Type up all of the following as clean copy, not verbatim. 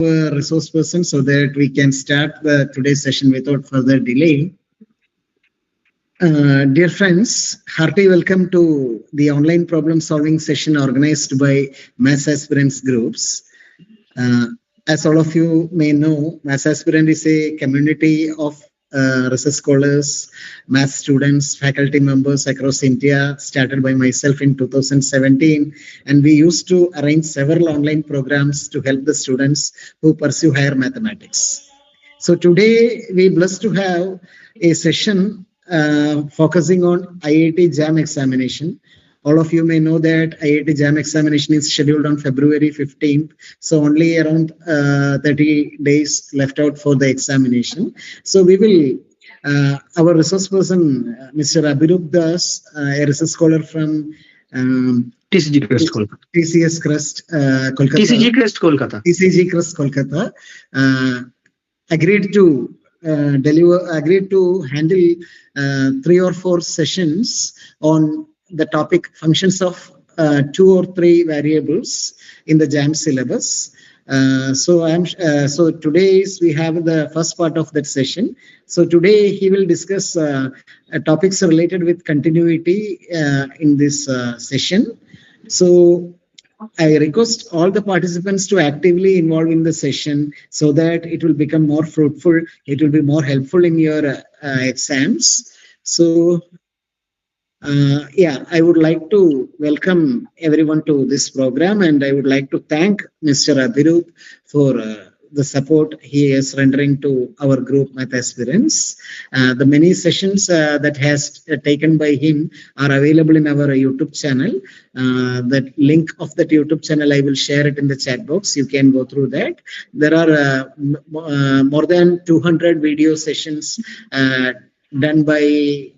Resource person so that we can start the today's session without further delay. Dear friends, hearty welcome to the online problem solving session organized by Math Aspirants groups. As all of you may know, Math Aspirant is a community of research scholars, math students, faculty members across India, started by myself in 2017. And we used to arrange several online programs to help the students who pursue higher mathematics. So today we're blessed to have a session focusing on IIT JAM examination. All of you may know that IIT JAM examination is scheduled on February 15th. So only around 30 days left out for the examination. So we will, our resource person, Mr. Abhirup Das, a research scholar from TCG Crest Kolkata. TCS Crest Kolkata. TCG Crest Kolkata. TCG Crest Kolkata agreed to handle 3 or 4 sessions on the topic functions of 2 or 3 variables in the JAM syllabus. So today we have the first part of that session. So today he will discuss topics related with continuity in this session. So I request all the participants to actively involve in the session so that it will become more fruitful. It will be more helpful in your exams. So I would like to welcome everyone to this program, and I would like to thank Mr. Abhirup for the support he is rendering to our group Math Aspirants. The many sessions that has taken by him are available in our YouTube channel. That link of that YouTube channel, I will share it in the chat box. You can go through that. There are more than 200 video sessions done by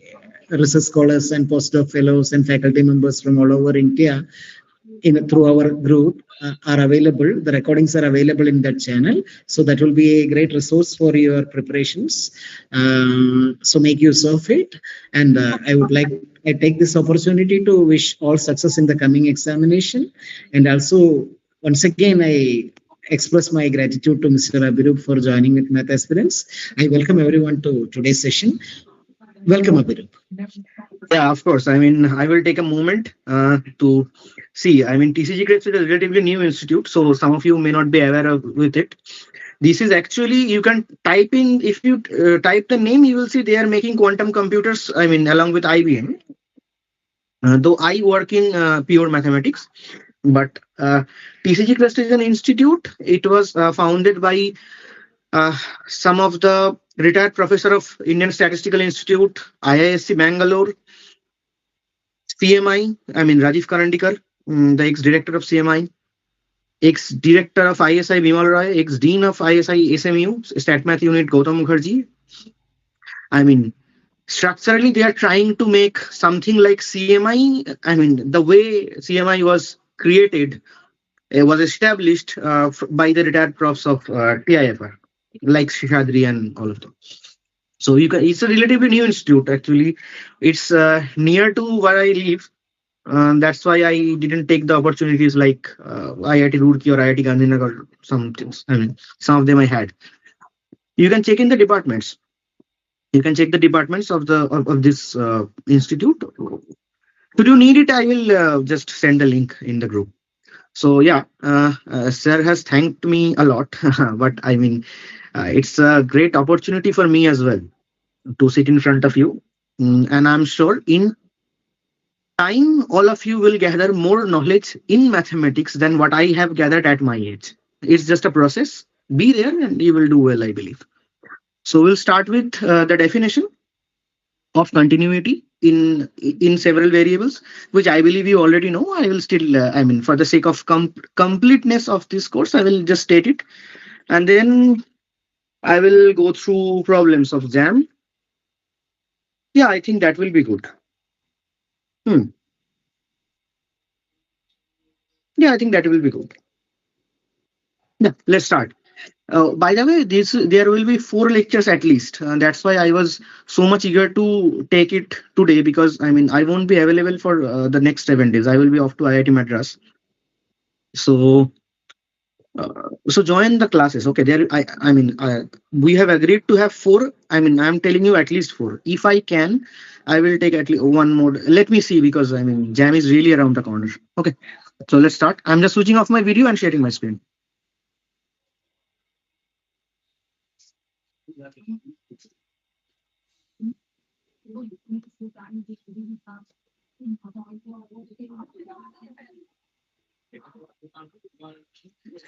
research scholars and postdoc fellows and faculty members from all over India through our group are available. The recordings are available in that channel. So that will be a great resource for your preparations. So make use of it. And I take this opportunity to wish all success in the coming examination. And also, once again, I express my gratitude to Mr. Abhirup for joining with Math Aspirants. I welcome everyone to today's session. Welcome, Abhirup. Yeah, of course. I mean, I will take a moment to see. I mean, TCG Crest is a relatively new institute, so some of you may not be aware with it. This is actually, you can type in, if you type the name, you will see they are making quantum computers, I mean, along with IBM. Though I work in pure mathematics, but TCG Crest is an institute. It was founded by some of the retired professor of Indian Statistical Institute, IISc Bangalore, CMI, I mean Rajiv Karandikar, the ex-director of CMI, ex-director of ISI Bimal Roy, ex-dean of ISI SMU, StatMath Unit Gautam Mukherjee. I mean, structurally they are trying to make something like CMI. I mean, the way CMI was created, it was established by the retired profs of TIFR, like Shishadri and all of them. So you can, it's a relatively new institute actually. It's near to where I live. That's why I didn't take the opportunities like IIT Roorkee or IIT Gandhinagar or some things. I mean, some of them I had. You can check in the departments. You can check the departments of the of this institute. Should you need it, I will just send the link in the group. So yeah, sir has thanked me a lot, but I mean, it's a great opportunity for me as well to sit in front of you. And I'm sure in time, all of you will gather more knowledge in mathematics than what I have gathered at my age. It's just a process. Be there and you will do well, I believe. So we'll start with the definition of continuity in several variables, which I believe you already know. I will still, I mean, for the sake of completeness of this course, I will just state it. And then I will go through problems of JAM. Yeah, I think that will be good. Yeah, I think that will be good. Yeah, let's start. By the way, there will be 4 lectures at least. That's why I was so much eager to take it today, because I mean, I won't be available for the next 7 days. I will be off to IIT Madras. So So join the classes. Okay, there. I mean, we have agreed to have four. I mean, I'm telling you at least four. If I can, I will take at least one more. Let me see, because I mean, jam is really around the corner. Okay, so let's start. I'm just switching off my video and sharing my screen.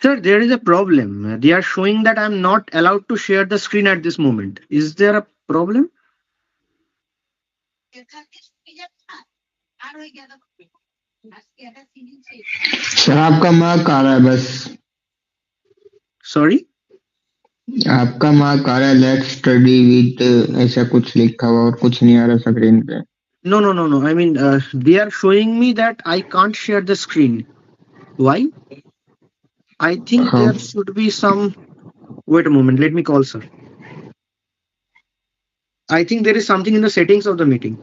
Sir, there is a problem. They are showing that I'm not allowed to share the screen at this moment. Is there a problem? Sir आपका mark आ रहा है बस Sorry? आपका mark आ रहा है let's study with ऐसा कुछ लिखा हुआ और कुछ नहीं आ रहा स्क्रीन पे No, no, no, no. I mean, they are showing me that I can't share the screen. Why? I think हाँ there should be some. Wait a moment. Let me call sir. I think there is something in the settings of the meeting.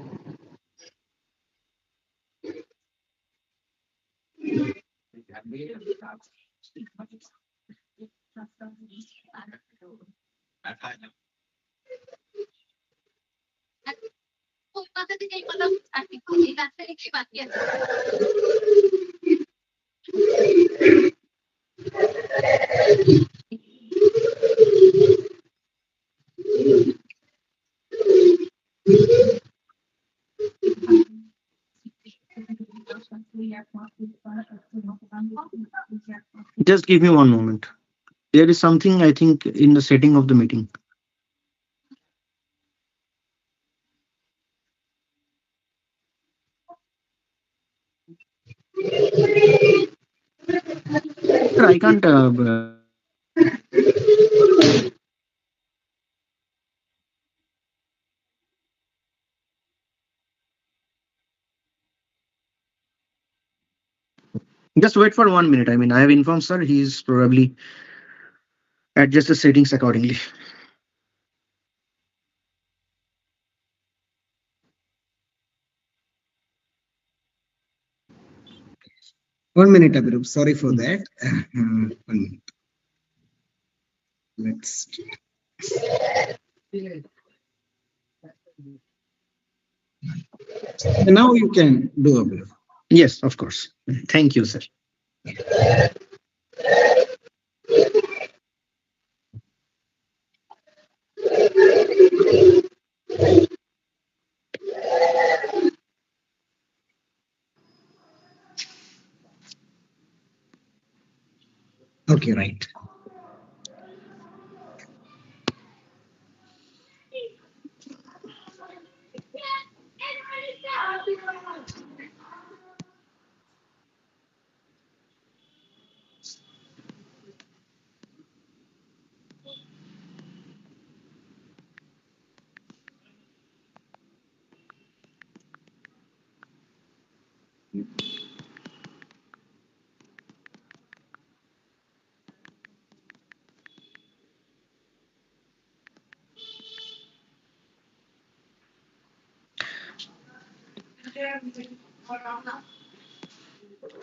Just give me one moment. There is something, I think, in the setting of the meeting. Sir, I can't. Just wait for 1 minute. I mean, I have informed sir. He's probably adjust the settings accordingly. One minute, Abhirup. Sorry for that. 1 minute. Let's. Now you can do, Abhirup. Yes, of course. Thank you, sir. Okay, right.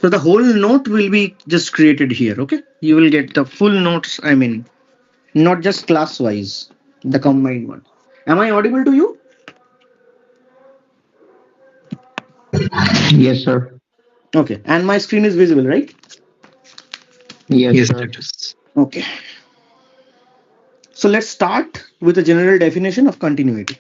So the whole note will be just created here. Okay, you will get the full notes. I mean, not just class wise, the combined one. Am I audible to you? yes sir Okay, and my screen is visible, right? yes sir Okay. So let's start with a general definition of continuity.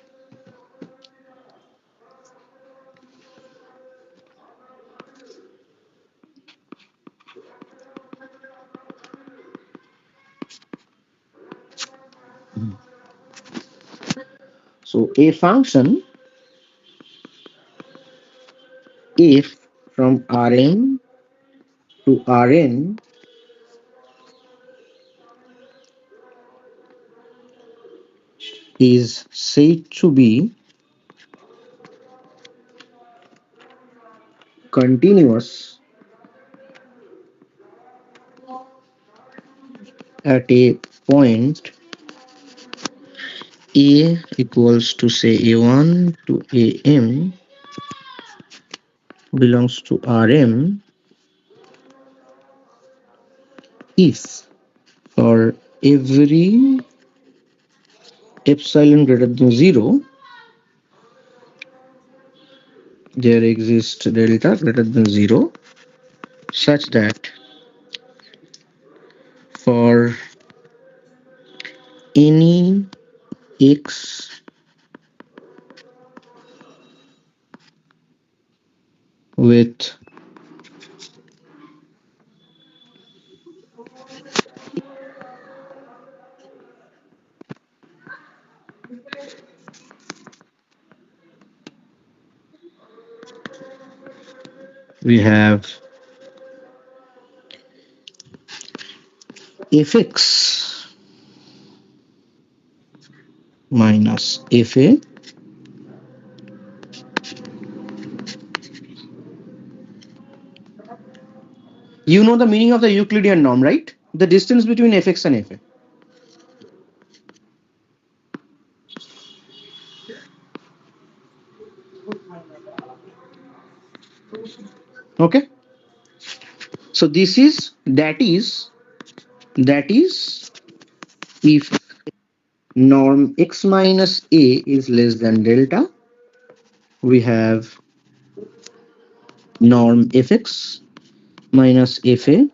So a function, if from Rm to Rn is said to be continuous at a point A equals to say A1 to Am belongs to Rm if for every epsilon greater than 0, there exists delta greater than 0, such that for any x with we have fx minus fa. You know the meaning of the Euclidean norm, right? The distance between fx and fa. Okay. So this is that is if norm x minus a is less than delta, we have norm fx minus fa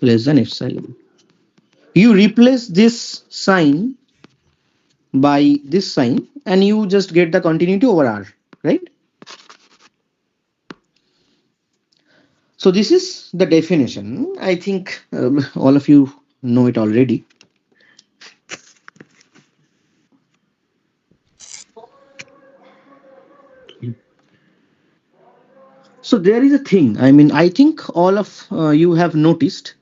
less than epsilon. You replace this sign by this sign and you just get the continuity over R, right? So this is the definition. I think all of you know it already. So there is a thing. I mean, I think all of you have noticed.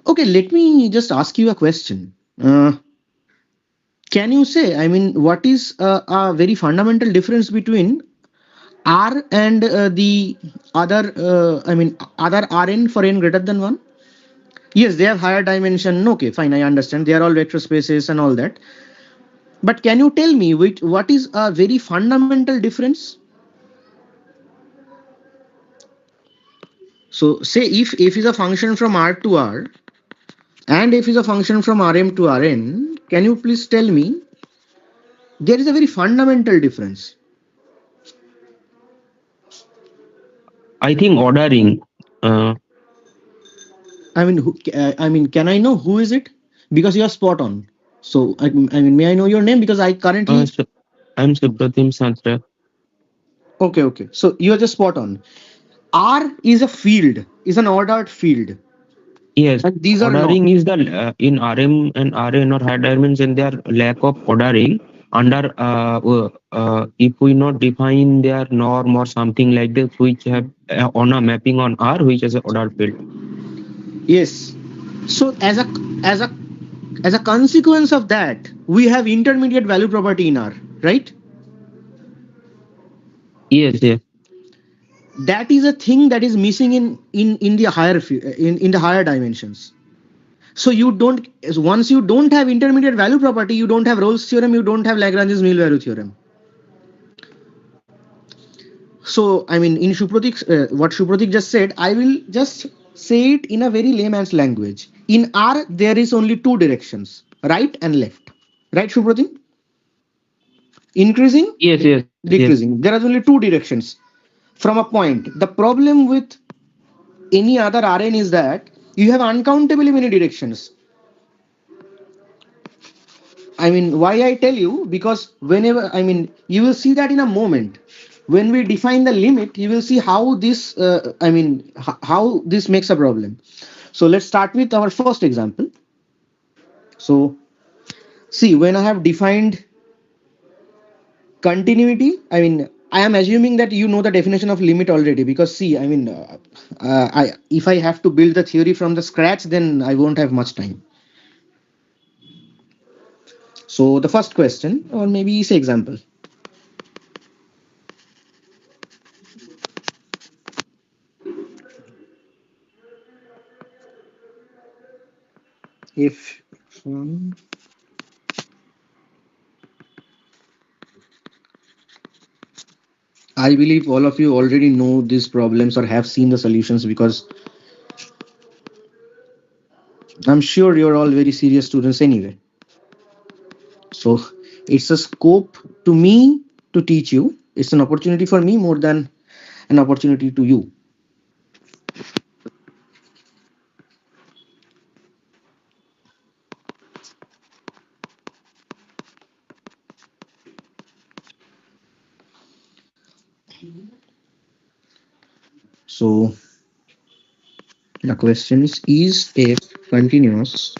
Okay, let me just ask you a question. Can you say, I mean, what is a very fundamental difference between R and the other, other Rn for n greater than 1? Yes, they have higher dimension. Okay, fine, I understand. They are all vector spaces and all that. But can you tell me what is a very fundamental difference? So say if f is a function from R to R and f is a function from Rm to Rn, can you please tell me there is a very fundamental difference? I think ordering. I mean, can I know who is it? Because you are spot on. So I mean, may I know your name? Because I currently. I'm Supratim Satra. Okay. So you are just spot on. R is a field, is an ordered field. Yes, And these ordering are is the in RM and Rn or higher dimension there lack of ordering under if we not define their norm or something like this which have on a mapping on R which is an ordered field. Yes. So as a consequence of that, we have intermediate value property in R, right? Yes. That is a thing that is missing in the higher in the higher dimensions. So you don't, once you don't have intermediate value property, you don't have Rolle's theorem, you don't have Lagrange's mean value theorem. So I mean, in Supratik, what Supratik just said, I will just say it in a very layman's language. In R, there is only two directions, right and left. Right, Supratik? Increasing, Yes. decreasing. There are only two directions from a point. The problem with any other Rn is that you have uncountably many directions. I mean, why I tell you? Because whenever, I mean, you will see that in a moment. When we define the limit, you will see how this, how this makes a problem. So let's start with our first example. So see, when I have defined continuity, I mean, I am assuming that you know the definition of limit already, because see, I mean, if I have to build the theory from the scratch, then I won't have much time. So the first question, or maybe say example. If I believe all of you already know these problems or have seen the solutions, because I'm sure you're all very serious students anyway. So it's a scope to me to teach you. It's an opportunity for me more than an opportunity to you. So the question is f continuous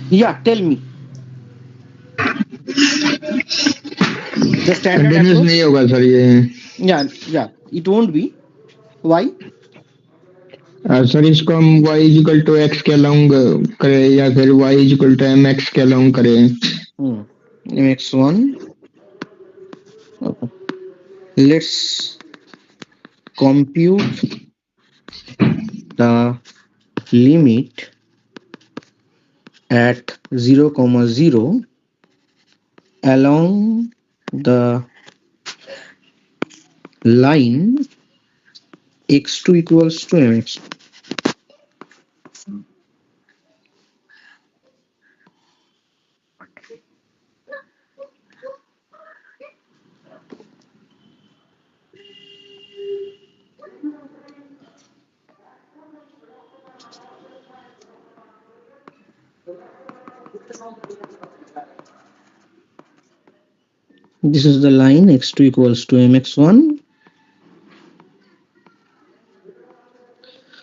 Yeah, tell me. The standard continuous approach? नहीं होगा sir ये Yeah, it won't be. Why? Sir इसको हम y equal to x के along करें या फिर y equal to m x के अलोंग करें mx1. Okay. Let's compute the limit at 0, 0 along the line x2 equals to mx. This is the line x2 equals to mx1.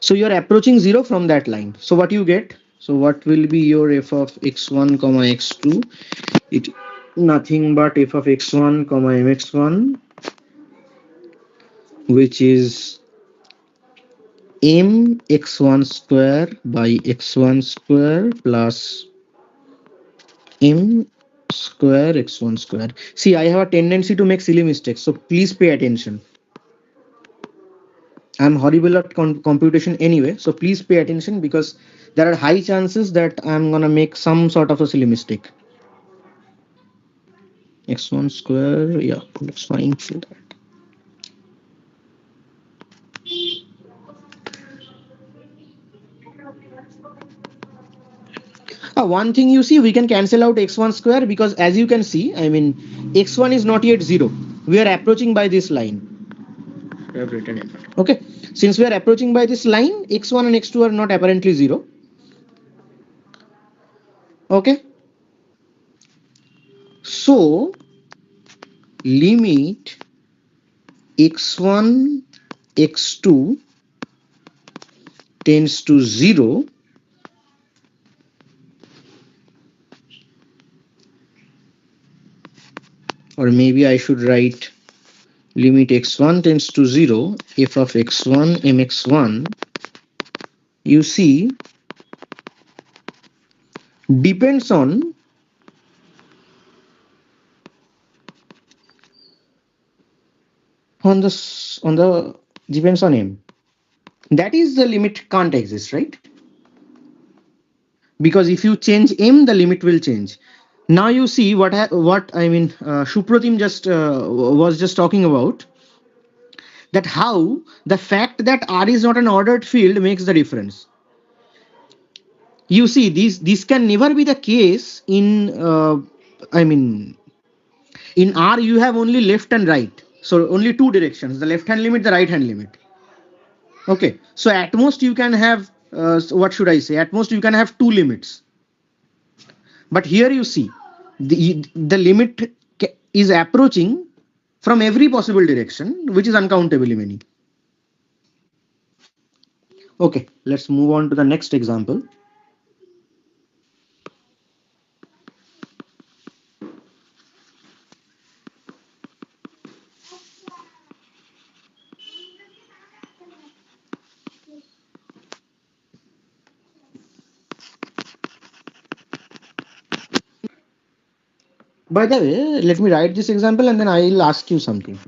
So you are approaching 0 from that line. So what you get? So what will be your f of x1 comma x2? It nothing but f of x1 comma mx1, which is m x1 square by x1 square plus m square x1 square. See, I have a tendency to make silly mistakes, so please pay attention. I'm horrible at computation anyway, so please pay attention because there are high chances that I'm gonna make some sort of a silly mistake. X1 square, yeah, that's fine. One thing you see, we can cancel out x1 square because as you can see, I mean, x1 is not yet 0. We are approaching by this line. I have written it. Okay, since we are approaching by this line, x1 and x2 are not apparently 0. Okay, so limit x1 x2 tends to 0 or maybe I should write limit x1 tends to 0 f of x1 mx1, you see, depends on the depends on m. That is the limit can't exist, right? Because if you change m, the limit will change. Now you see what I mean. Shupratim just was just talking about that how the fact that R is not an ordered field makes the difference. You see, this can never be the case in I mean, in R you have only left and right, so only two directions: the left hand limit, the right hand limit. Okay, so at most you can have so what should I say? At most you can have two limits. But here you see the limit is approaching from every possible direction, which is uncountably many. Okay, let's move on to the next example. By the way, let me write this example and then I'll ask you something.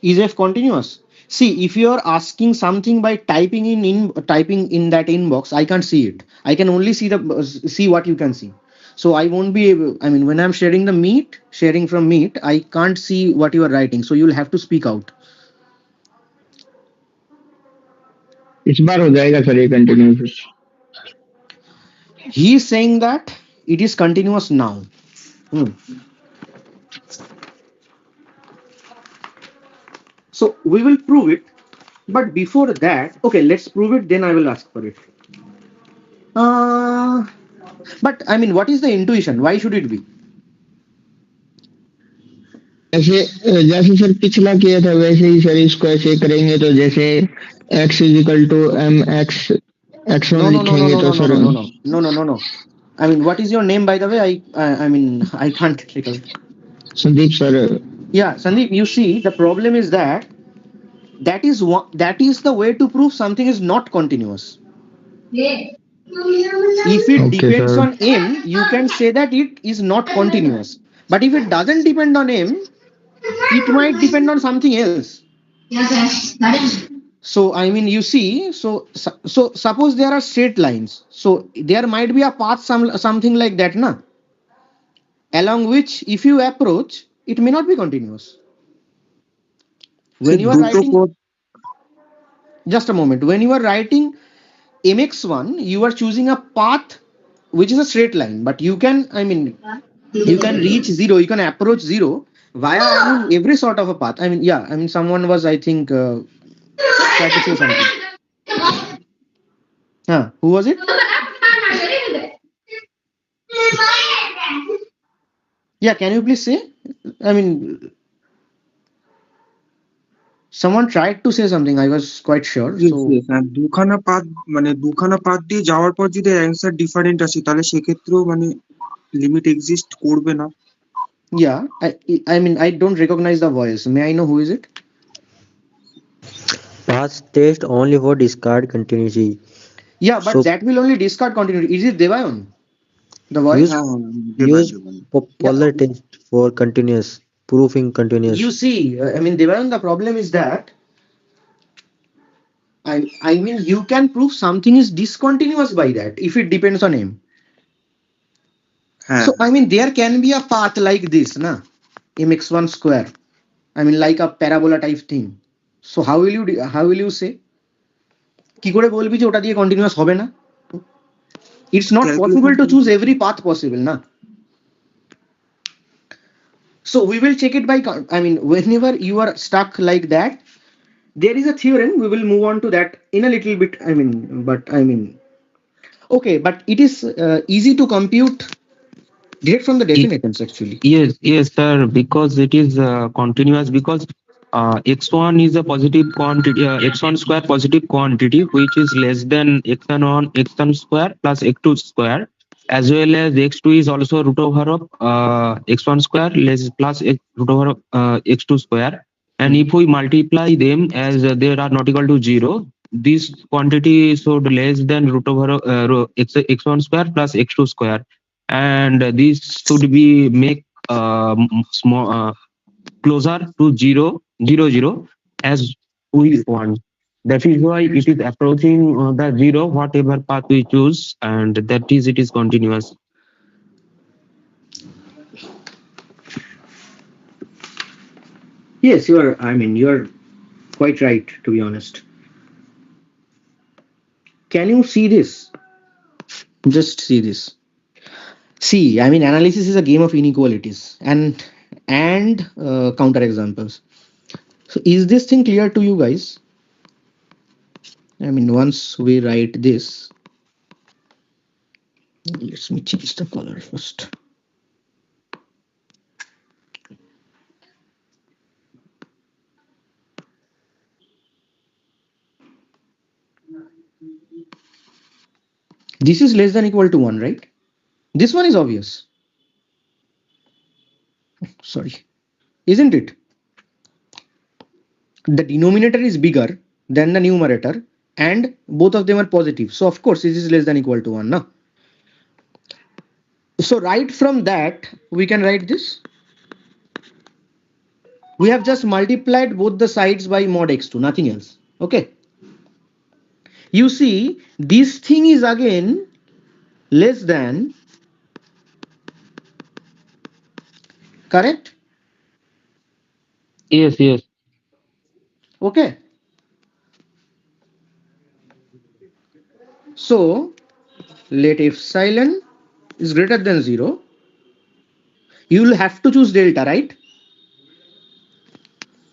Is f continuous? See, if you are asking something by typing in that inbox, I can't see it. I can only see what you can see. So I won't be able. I mean, when I'm sharing from Meet, I can't see what you are writing. So you'll have to speak out. इस बार हो जाएगा sir ये continuous. He is saying that it is continuous now. So we will prove it. But before that, okay, let's prove it. Then I will ask for it. But I mean, what is the intuition? Why should it be? जैसे जैसे sir पिछला किया था वैसे ही sir इसको ऐसे करेंगे तो जैसे x equal to m x x1 लिखेंगे तो सर. No. I mean, what is your name, by the way? I mean, I can't recall. Sandeep sir. Yeah, Sandeep, you see, the problem is that is the way to prove something is not continuous. If it Okay, depends sir. on m, you can say that it is not continuous. But if it doesn't depend on m, it might depend on something else. So I mean, you see, so suppose there are straight lines. So there might be a path, something like that, na? Along which, if you approach, it may not be continuous. When you are writing, just a moment. When you are writing mx1, you are choosing a path which is a straight line. But you can, I mean, you can reach zero. You can approach zero via, I mean, every sort of a path. I mean, yeah. I mean, someone was, I think, trying to say something. Who was it? Yeah, can you please say? I mean, someone tried to say something. I was quite sure. Yes, So yes, and দুখানা পাত মানে দুখানা পাত দিয়ে যাওয়ার পর যদি answer different আসে তাহলে সেক্ষেত্রেও মানে লিমিট এক্সিস্ট করবে না. yeah, I mean, I don't recognize the voice. May I know who is it? Path test only for discard continuity. Yeah, but So- that will only discard continuity. Is it Devayon? The voice? Use- হ্যাঁ, Use Devan. polar test for continuous, proving continuous. You see, I mean, Devayon, the problem is that I mean, you can prove something is discontinuous by that if it depends on m. হ্যাঁ, So I mean, there can be a path like this, na? mx1 square. I mean, like a parabola type thing. So how will you say? কি করে বলবি যে ওটা দিয়ে continuous হবে না? It's not possible to choose every path possible, na? So we will check it by, I mean, whenever you are stuck like that, there is a theorem. We will move on to that in a little bit. Okay, but it is easy to compute direct from the definitions actually. Yes, sir. Because it is continuous. Because x1 is a positive quantity. X1 square positive quantity, which is less than x1 square plus x2 square, as well as x2 is also root over of x1 square less plus root over of x2 square. And if we multiply them as they are not equal to 0, this quantity should less than root over x1 square plus x2 square, and this should be make small closer to 0, as we want. That is why it is approaching the 0 whatever path we choose, and that is it is continuous. Yes, you're quite right, to be honest. Can you see this? Just see this. See, analysis is a game of inequalities and counter examples. So is this thing clear to you guys? Once we write this, let me change the color first. This is less than equal to 1, right? This one is obvious. Sorry. Isn't it? The denominator is bigger than the numerator and both of them are positive. So of course this is less than equal to 1. No? So right from that, we can write this. We have just multiplied both the sides by mod x2, nothing else. Okay. You see, this thing is again less than, correct? Yes, yes. Okay. So let epsilon is greater than 0. You will have to choose delta, right?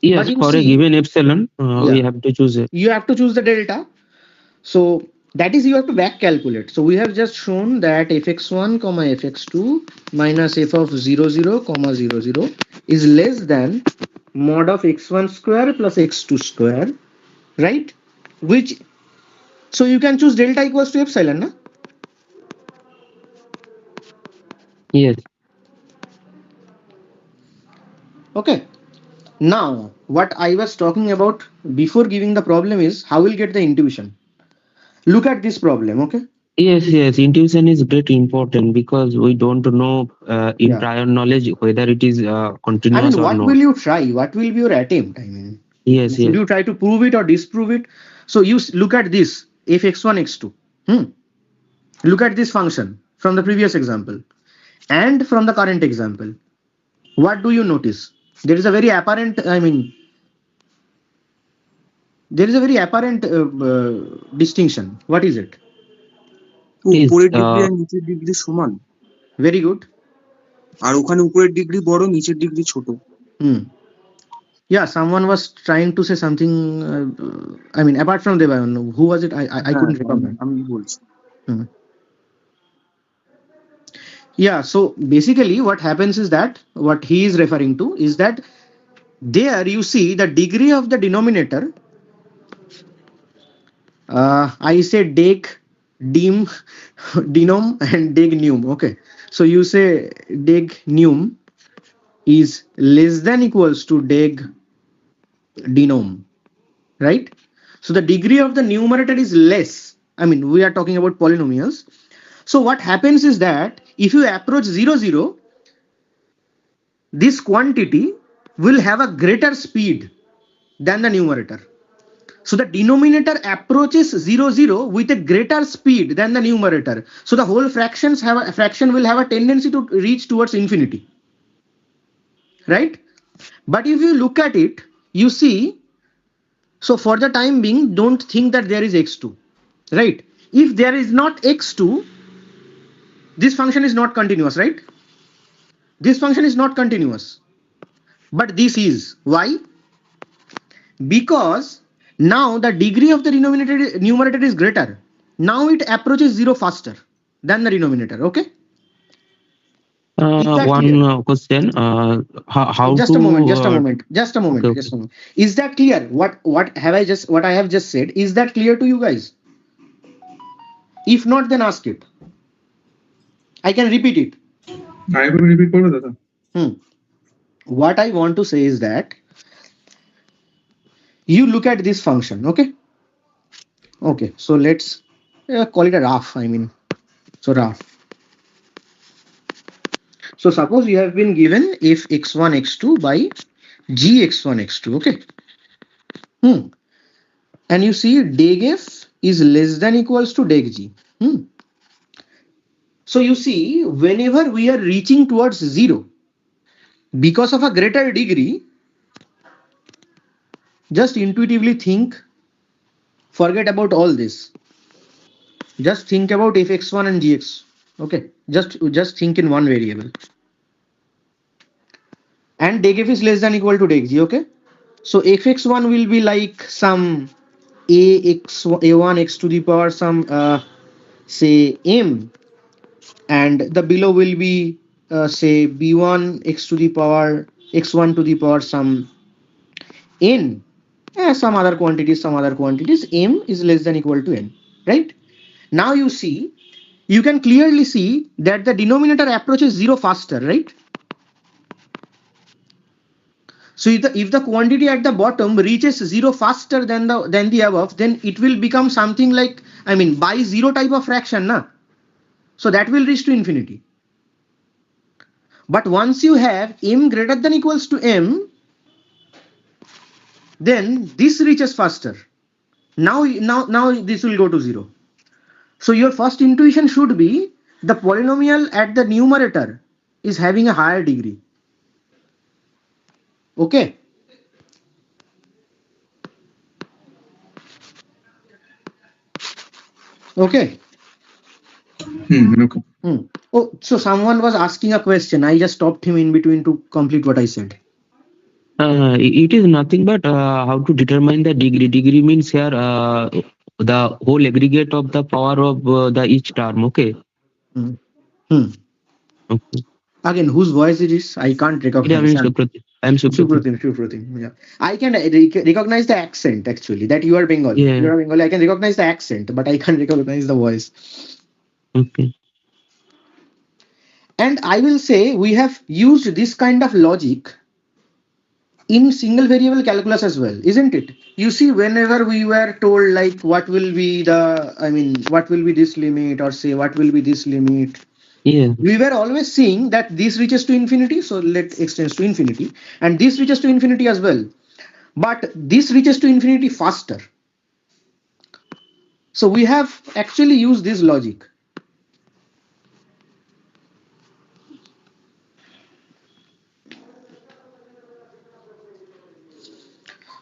Yes, you for a see, given epsilon, we yeah, have to choose it. you have to choose the delta. So that is, you have to back calculate. So we have just shown that fx1 comma fx2 minus f of 0 0 comma 0 0 is less than mod of x1 square plus x2 square, right? Which, so you can choose delta equals to epsilon, na? Yes. Okay. Now what I was talking about before giving the problem is how we'll get the intuition. Look at this problem. Okay. Yes, yes. Intuition is great important because we don't know in Yeah. prior knowledge whether it is continuous or What not. will you try? What will be your attempt? Yes, Should yes. you try to prove it or disprove it? So you look at this fx1 x2. Look at this function from the previous example and from the current example. What do you notice? There is a very apparent, there is a very apparent distinction. What is it? Is উপরের degree আর নিচের degree সমান, Very good. আর ওখানে উপরের degree বড় নিচের degree ছোট। Yeah, someone was trying to say something. Apart from Devayan, who was it? I couldn't remember. আমি বলছি। Yeah, so basically what happens is that what he is referring to is that there you see the degree of the denominator. I say deg, dim, denom and deg num. Okay, so you say deg num is less than equals to deg denom, right? So the degree of the numerator is less. We are talking about polynomials. So what happens is that if you approach 0 0, this quantity will have a greater speed than the numerator. So the denominator approaches 0 0 with a greater speed than the numerator. So the whole fraction will have a tendency to reach towards infinity, right? But if you look at it, you see, so for the time being, don't think that there is x2, right? If there is not x2, this function is not continuous, right? This function is not continuous, but this is. Why? Because now the degree of the numerator is greater. Now it approaches 0 faster than the denominator. Okay. one question. How just to? a moment. Okay. Just a moment. Is that clear? What I have just said, is that clear to you guys? If not, then ask it. I can repeat it. What I want to say is that you look at this function. Okay, so let's call it a RAF. So RAF. So suppose you have been given if x1 x2 by g x1 x2. Okay. And you see deg f is less than equals to deg g. So you see, whenever we are reaching towards 0, because of a greater degree, Just intuitively think, forget about all this. Just think about fx1 and gx. Okay, just think in one variable. And degf is less than equal to degg. Okay, so fx1 will be like some a1 x to the power some say m, and the below will be say b1 x to the power x1 to the power some n, some other quantities, m is less than equal to n, right? Now you see, you can clearly see that the denominator approaches 0 faster, right? So if the quantity at the bottom reaches 0 faster than the above, then it will become something like, I mean, by 0 type of fraction, na? So that will reach to infinity. But once you have m greater than equals to m, then this reaches faster. Now this will go to 0. So your first intuition should be the polynomial at the numerator is having a higher degree. Okay. Okay. Okay. Oh, so someone was asking a question. I just stopped him in between to complete what I said. It is nothing but how to determine the degree. Degree means here the whole aggregate of the power of the each term. Okay. Okay. Again, whose voice it is? I can't recognize. I am Supratim. Supratim. Yeah. I can recognize the accent actually. That you are Bengali. Yeah. You are Bengali. I can recognize the accent, but I can't recognize the voice. Okay. And I will say we have used this kind of logic in single variable calculus as well, isn't it? You see, whenever we were told like what will be this limit, or say what will be this limit, Yeah. we were always seeing that this reaches to infinity, so let extends to infinity, and this reaches to infinity as well, but this reaches to infinity faster. So we have actually used this logic.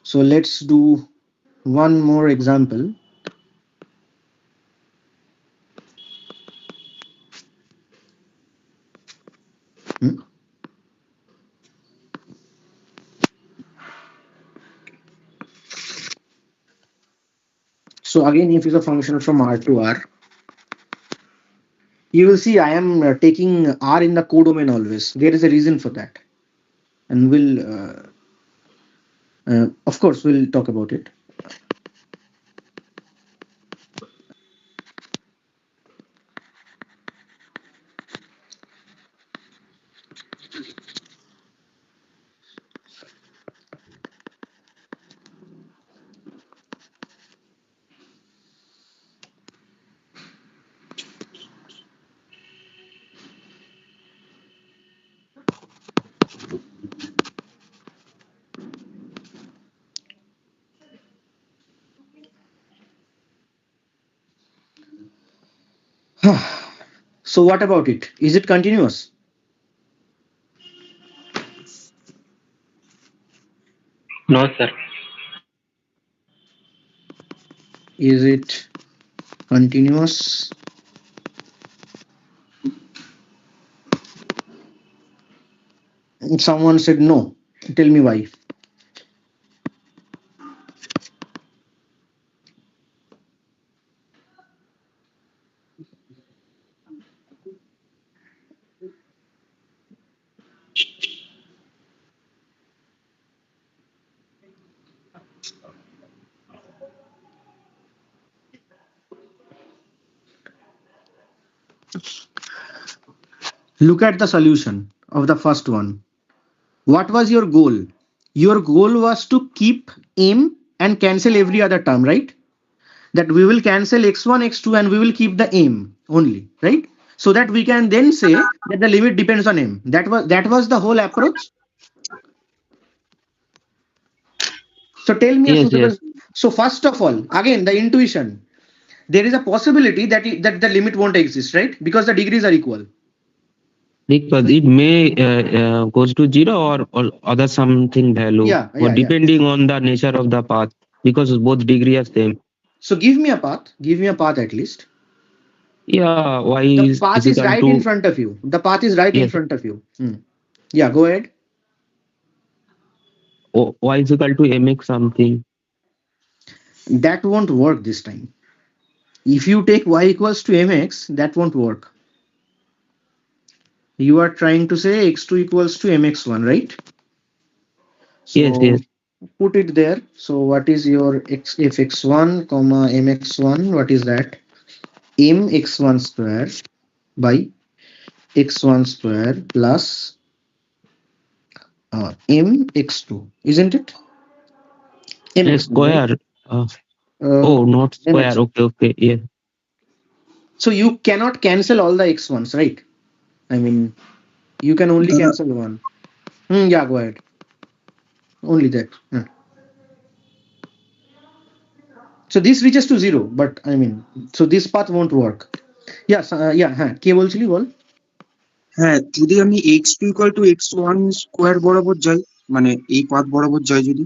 So let's do one more example. So again, if it's a function from R to R, you will see I am taking R in the codomain always. There is a reason for that, and we'll of course we'll talk about it. So what about it? Is it continuous? No, sir. Is it continuous? Someone said no. Tell me why. Look at the solution of the first one. What was your goal? Your goal was to keep m and cancel every other term, right? That we will cancel x1, x2, and we will keep the m only, right? So that we can then say that the limit depends on m. That was the whole approach. So tell me, Yes. So first of all, again the intuition. There is a possibility that the limit won't exist, right? Because the degrees are equal. Because it may goes to 0 or other something value, Yeah, or yeah. depending on the nature of the path, because both degree are same. So give me a path. Give me a path at least. Yeah, y The is path is equal right in to, front of you. The path is right in yes, front of you. Yeah, go ahead. y is equal to mx something. That won't work this time. If you take y equals to mx, that won't work. You are trying to say x2 equals to mx1, right? Yes, So yes. put it there. So what is your fx1 comma mx1? What is that? Mx1 square by x1 square plus mx2, isn't it? mx2, right? Square. Uh, Uh, oh, not square. mx. Okay, okay. Yeah. So you cannot cancel all the x1s, right? I mean, you can only দাদা cancel one. Yeah, go ahead. Only that. So this reaches to 0, but I mean, so this path won't work. Yeah, yeah, কে বলছিলি বল? হ্যাঁ, যদি আমি x2 equal to x1 square বরাবর যাই, মানে এই path বরাবর যাই, যদি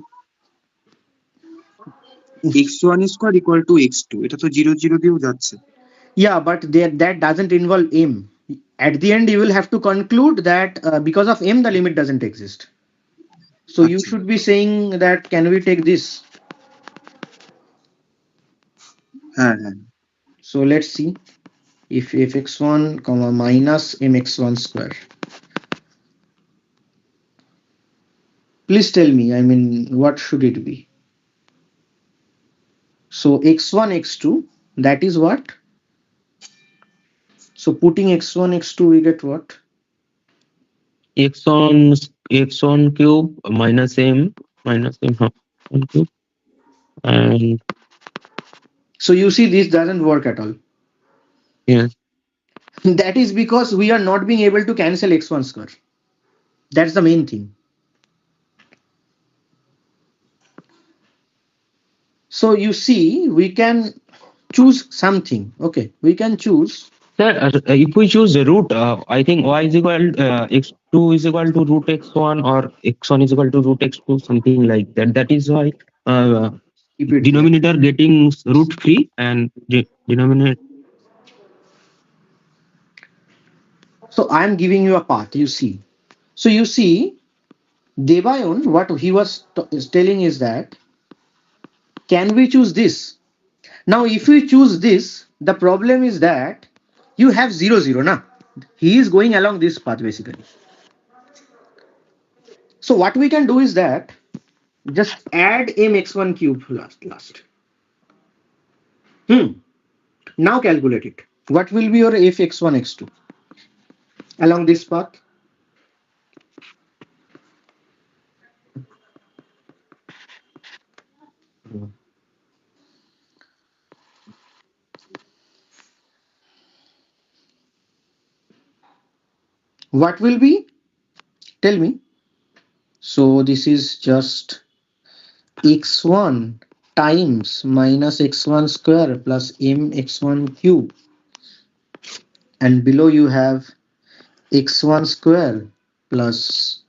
x1 square equal to x2, এটা তো 0 0 দিয়েও যাচ্ছে। Yeah, but that doesn't involve m. At the end, you will have to conclude that because of m, the limit doesn't exist. So you আচ্ছা, should be saying that can we take this? হ্যাঁ হ্যাঁ। So let's see if fx1 comma minus mx1 square. Please tell me, I mean, what should it be? So x1, x2, that is what? So putting x1, x2, we get what? x1 cube minus m huh, 1 cube, and So you see, this doesn't work at all. yes, That is because we are not being able to cancel x1 square. That's the main thing. So you see, we can choose something. Okay, we can choose. sir. If we choose the root, I think y is equal x2 is equal to root x1, or x1 is equal to root x2, something like that. That is why Keep it there. denominator getting root free and denominator. So I'm giving you a path, you see. So you see, Devayon, what he was is telling is that, can we choose this? Now, if we choose this, the problem is that you have 0, 0, na? He is going along this path basically. So what we can do is that, just add mx1 cube last. Now calculate it. What will be your fx1, x2 along this path? What will be? Tell me. So this is just x1 times minus x1 square plus mx1 cube, and below you have x1 square plus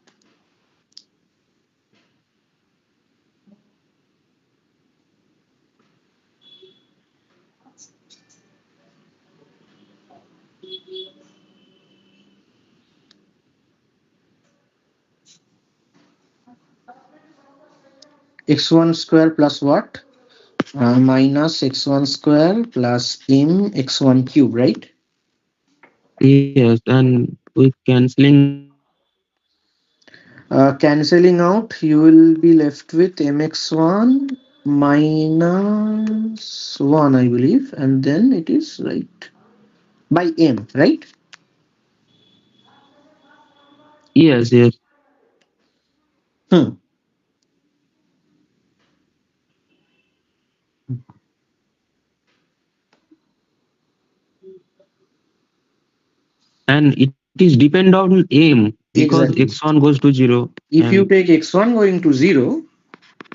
x1 square plus what? Minus x1 square plus mx1 cube, right? Yes, and with cancelling out, Cancelling out, you will be left with mx1 minus 1, I believe, and then it is right by m, right? yes, yes, Hmm. and it is depend on m because Exactly. x1 goes to 0 If and you take x1 going to 0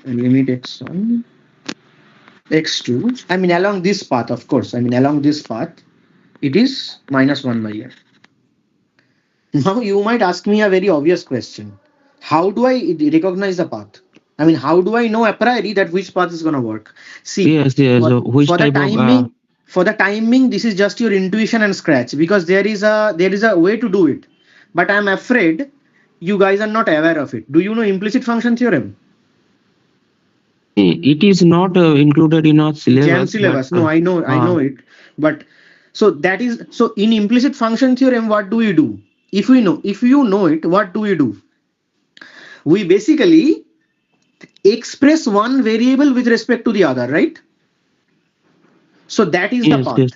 and limit x1, x2, I mean along this path, of course, I mean along this path, it is minus 1 by m. Now you might ask me a very obvious question. How do I recognize the path? I mean, how do I know a priori that which path is going to work? See, Yes, yes. Which for the type of timing, this is just your intuition and scratch because there is a way to do it. But I'm afraid you guys are not aware of it. Do you know implicit function theorem? it is not included in our Jam syllabus, but syllabus. No, I uh, know it. But so in implicit function theorem, what do we do? If you know it, what do we do? We basically express one variable with respect to the other, right? So that is the yes, path. yes.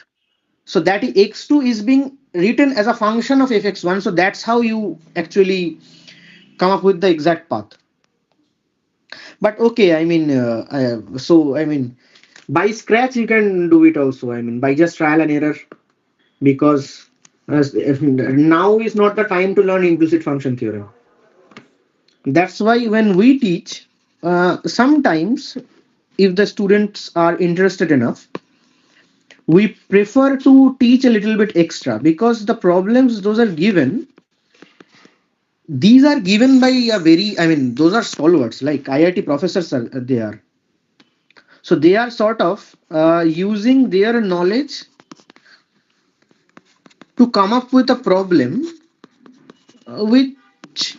So that x2 is being written as a function of fx1. So that's how you actually come up with the exact path. But okay, I mean, I mean, by scratch you can do it also. I mean, by just trial and error, because now is not the time to learn implicit function theorem. That's why when we teach, sometimes if the students are interested enough, we prefer to teach a little bit extra because the problems those are given, these are given by a very, I mean, those are stalwarts like IIT professors are they are. So they are sort of using their knowledge to come up with a problem which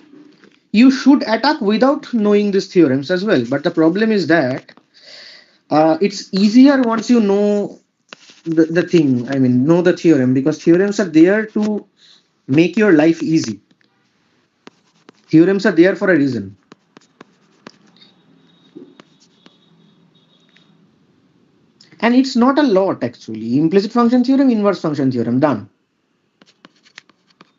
you should attack without knowing these theorems as well. But the problem is that it's easier once you know the thing, I mean, know the theorem, because theorems are there to make your life easy. Theorems are there for a reason. And it's not a lot actually. Implicit function theorem, inverse function theorem, done.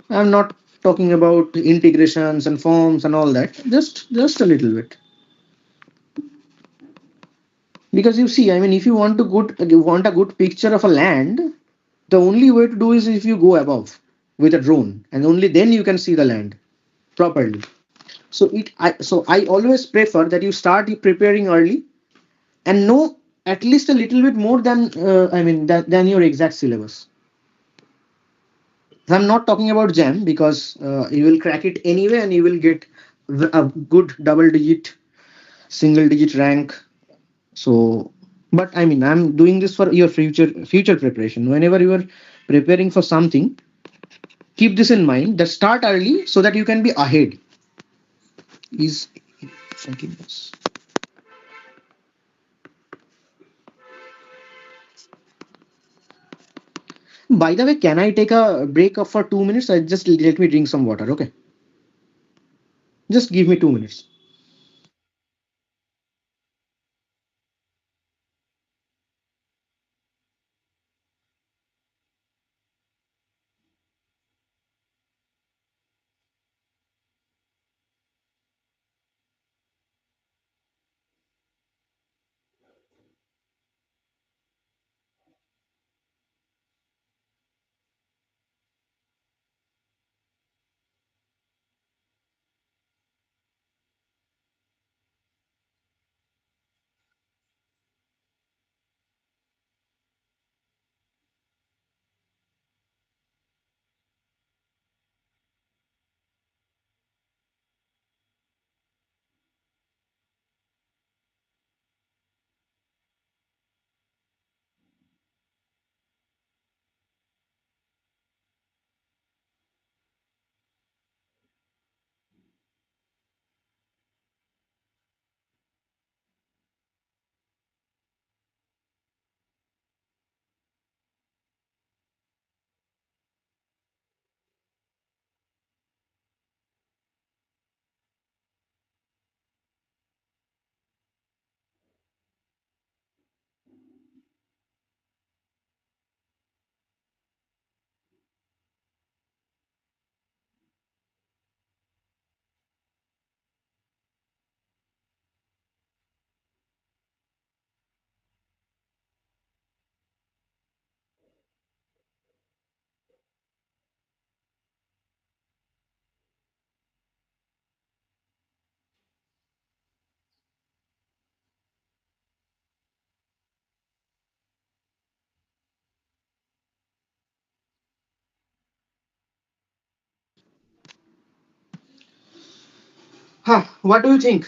I'm not talking about integrations and forms and all that. Just a little bit. Because you see, I mean, if you want a good picture of a land, the only way to do is if you go above with a drone, and only then you can see the land properly. So I always prefer that you start preparing early and know at least a little bit more than than your exact syllabus. I'm not talking about jam because you will crack it anyway and you will get a good double digit, single digit rank. So, but I mean, I'm doing this for your future preparation. Whenever you are preparing for something, keep this in mind that start early so that you can be ahead. Is checking this. By the way, can I take a break for 2 minutes? I just let me drink some water. Okay, just give me 2 minutes. What do you think?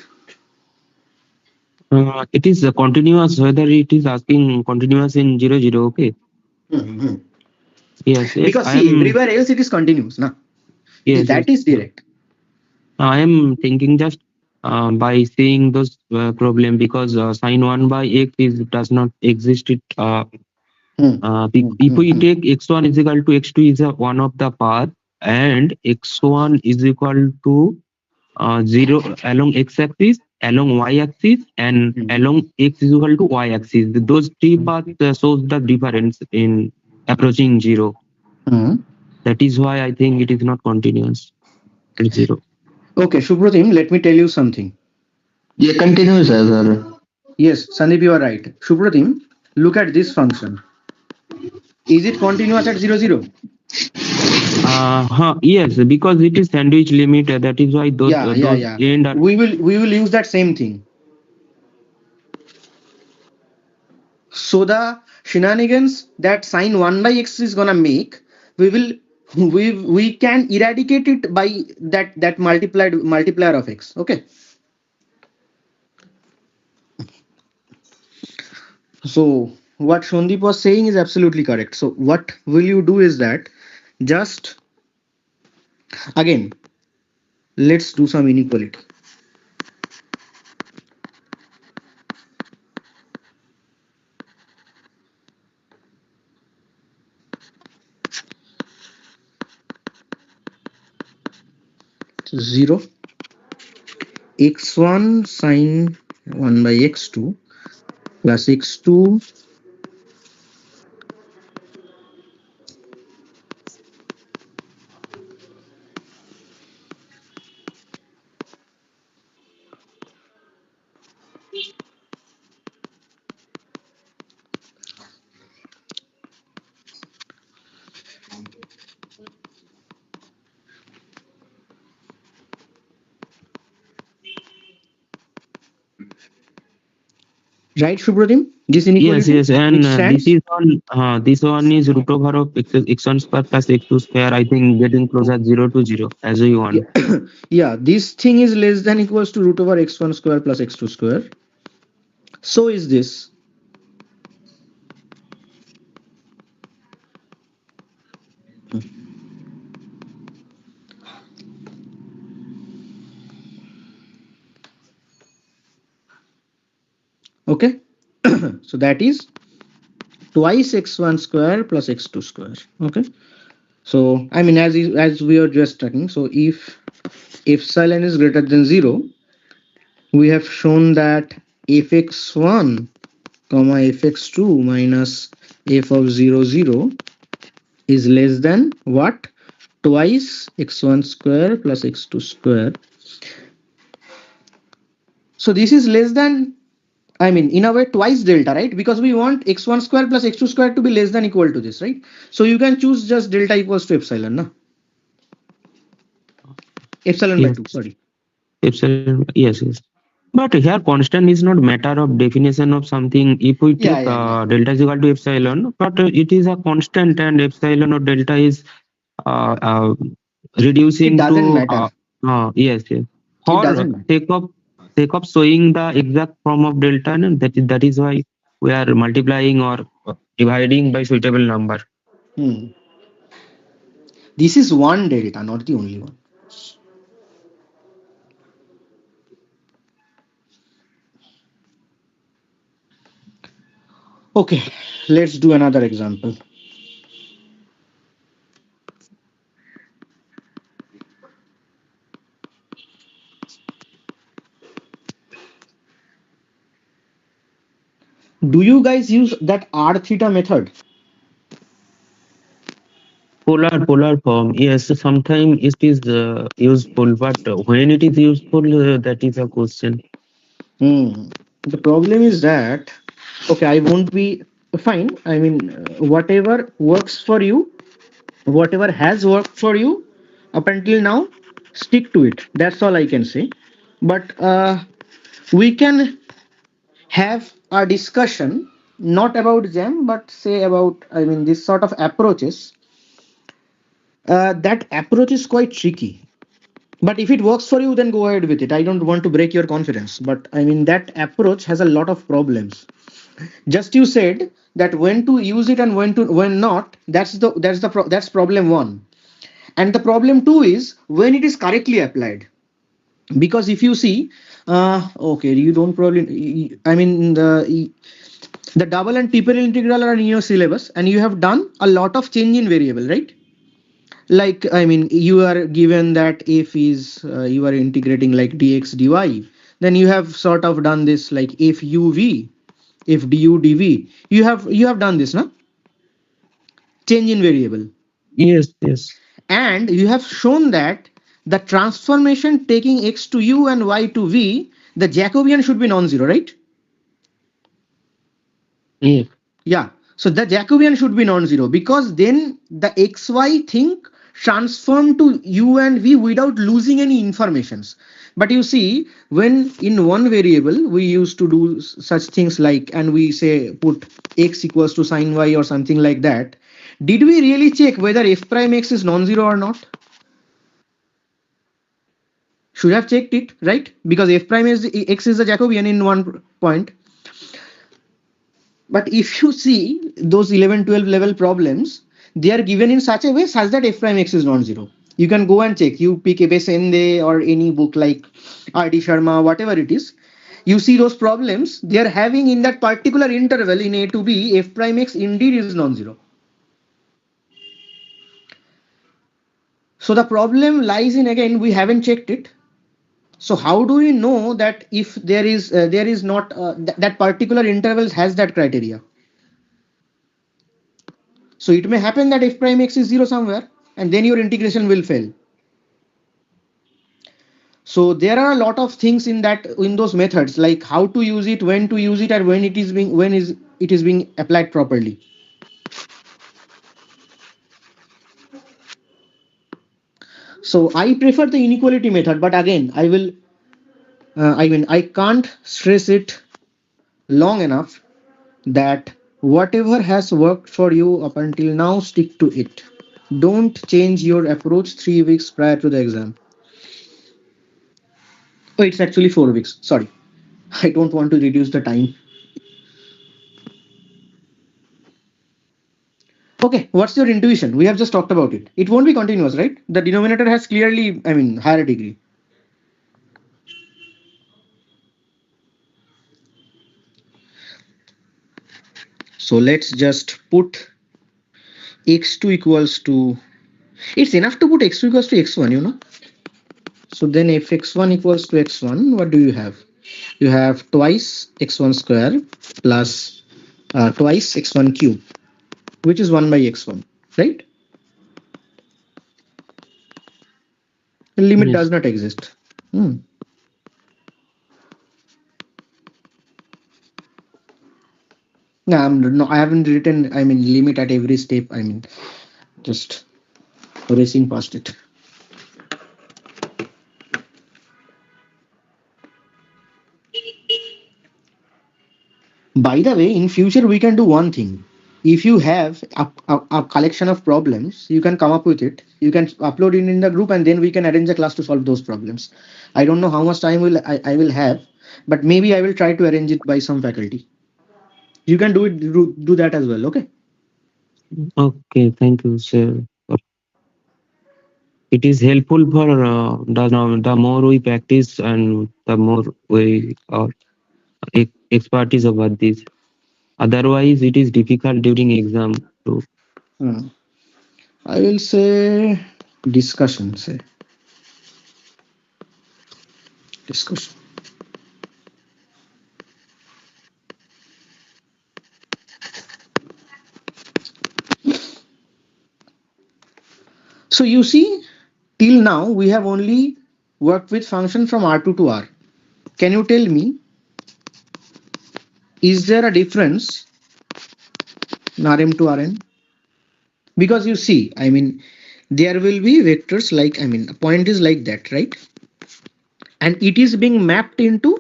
It is continuous, whether it is asking continuous in 0, 0, okay? Hmm. Yes, Because I see, am. everywhere else it is continuous, na? Yes, That is direct. I am thinking just by seeing those problem, because sine 1 by x does not exist. If we take x1 is equal to x2 is one of the path, and x1 is equal to 0 along x-axis, along y-axis, and along x is equal to y-axis. Those three paths shows the difference in approaching 0. That is why I think it is not continuous at 0. Okay, Shubhratim, let me tell you something. ये continuous है sir. Yes, Sandeep, you are right. Shubhratim, look at this function. Is it continuous at 0, 0? Yes, because it is sandwich limit. That is why those end are. We will use that same thing. So the shenanigans that sine 1 by x is gonna make, we can eradicate it by that multiplier of x. Okay. So what Shondeep was saying is absolutely correct. So what will you do is that, just again, let's do some inequality. So 0 x1 sine 1 by x2 plus x2 right, Shubhratim? This inequality. Yes, and It stands. this one is root over of x1 square plus x2 square. I think getting closer 0 to 0 as we want. Yeah, this thing is less than equals to root over x1 square plus x2 square. So is this. Okay. So that is twice x1 square plus x2 square. Okay. So I mean, as we are just talking, so if epsilon is greater than 0, we have shown that fx1 comma fx2 minus f of 0, 0 is less than what? Twice x1 square plus x2 square. So this is less than, I mean, in a way, twice delta, right? Because we want x1 square plus x2 square to be less than equal to this, right? So you can choose just delta equals to epsilon, na? Epsilon by 2, sorry. Epsilon, yes. But here constant is not matter of definition of something. If we take delta is equal to epsilon, but it is a constant, and epsilon or delta is reducing It doesn't to matter. yes. It doesn't matter. Sake of showing the exact form of delta, and that is why we are multiplying or dividing by suitable number. This is one delta, not the only one. Okay, let's do another example. Do you guys use that r theta method? Polar form, yes. Sometimes it is useful, but when it is useful, that is a question. The problem is that, okay, I won't be fine. I mean, whatever works for you, whatever has worked for you up until now, stick to it. That's all I can say. But we can have a discussion not about them, but say about, I mean, this sort of approaches. That approach is quite tricky. But if it works for you, then go ahead with it. I don't want to break your confidence, but I mean that approach has a lot of problems. Just you said that when to use it and when not. That's problem one. And the problem two is when it is correctly applied. Because if you see, okay, you don't probably. I mean the double and triple integral are in your syllabus, and you have done a lot of change in variable, right? Like I mean you are given that if is you are integrating like dx dy, then you have sort of done this like if uv, if du dv, you have done this, no? Change in variable. Yes, yes. And you have shown that the transformation taking x to u and y to v, the Jacobian should be non-zero, right? Yeah. Yeah. So the Jacobian should be non-zero because then the xy thing transform to u and v without losing any informations. But you see, when in one variable we used to do such things like, and we say put x equals to sine y or something like that, did we really check whether f prime x is non-zero or not? Should have checked it, right? Because f prime is x is the Jacobian in one point. But if you see those 11, 12 level problems, they are given in such a way such that f prime x is non-zero. You can go and check. You pick Ebesende or any book like R.D. Sharma, whatever it is. You see those problems, they are having in that particular interval in A to B, f prime x indeed is non-zero. So the problem lies in, again, we haven't checked it. So how do we know that if there is not that particular interval has that criteria? So it may happen that f prime x is 0 somewhere, and then your integration will fail. So there are a lot of things in those methods, like how to use it, when to use it, and when it is being applied properly. So I prefer the inequality method, but again, I can't stress it long enough that whatever has worked for you up until now, stick to it. Don't change your approach 3 weeks prior to the exam. Oh, it's actually 4 weeks. Sorry. I don't want to reduce the time. Okay, what's your intuition? We have just talked about it. It won't be continuous, right? The denominator has clearly, higher degree. So let's just put x2 equals to, it's enough to put x2 equals to x1, you know. So then if x1 equals to x1, what do you have? You have twice x1 square plus twice x1 cube, which is 1 by x1, right? The limit Yes. does not exist. No, I haven't written, limit at every step. Just racing past it. By the way, in future we can do one thing. If you have a collection of problems, you can come up with it. You can upload it in the group, and then we can arrange a class to solve those problems. I don't know how much time I will have, but maybe I will try to arrange it by some faculty. You can do that as well. Okay. Okay, thank you, sir. It is helpful for the more we practice and the more we expertise about this. Otherwise, it is difficult during exam to. I will say discussion. Say discussion. So you see, till now we have only worked with function from R2 to R. Can you tell me, is there a difference in Rm to Rn? Because you see, there will be vectors like, a point is like that, right? And it is being mapped into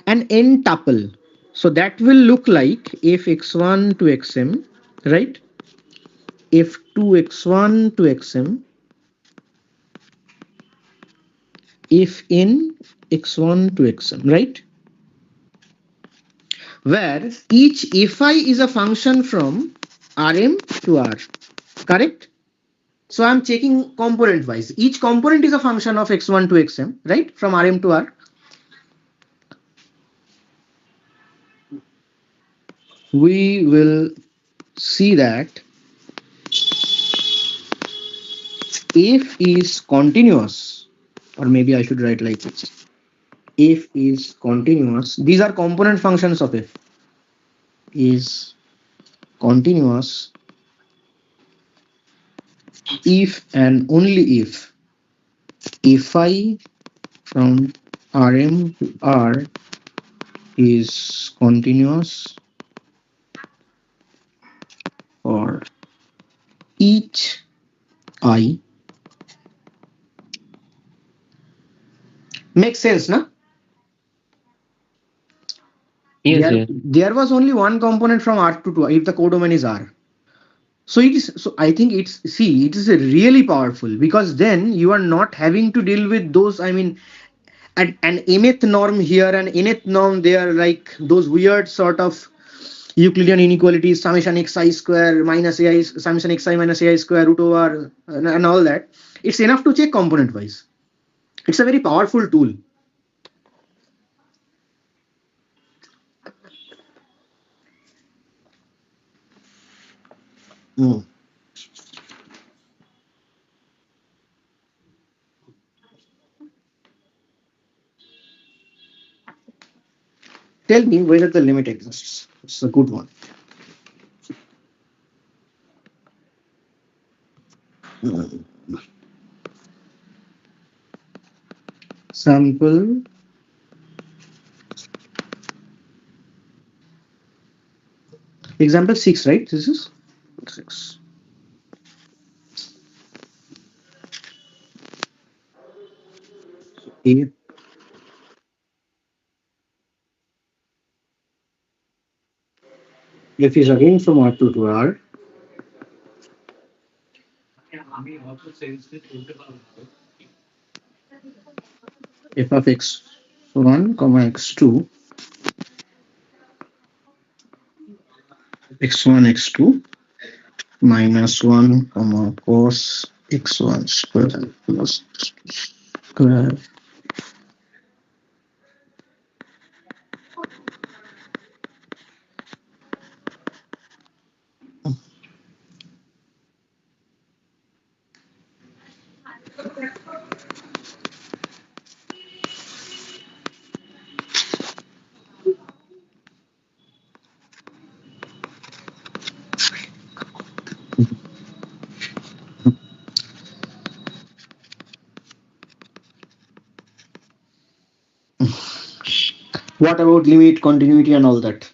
an n tuple. So that will look like fx1 to xm, right? F2 x1 to xm, if in x1 to xm, right? Where each fi is a function from Rm to R, correct? So I'm checking component wise. Each component is a function of x1 to xm, right? From Rm to R. We will see that if is continuous, or maybe I should write like this. If is continuous, these are component functions of if. Is continuous if and only if fi from Rm to R is continuous for each I. Makes sense, na? Yes, yes. There was only one component from R to 2 if the codomain is R. So it is. So I think it is a really powerful, because then you are not having to deal with those. I mean, an nth norm here and nth norm there, like those weird sort of Euclidean inequalities, summation xi square minus ai, summation xi minus ai square root over and all that. It's enough to check component wise. It's a very powerful tool. Tell me whether the limit exists. It's a good one. Sample example 6, right? This is 6. A. F is again from R2 to R. F of x1, x2, x1, x2 minus 1, cos x1 square plus square. What about limit, continuity, and all that?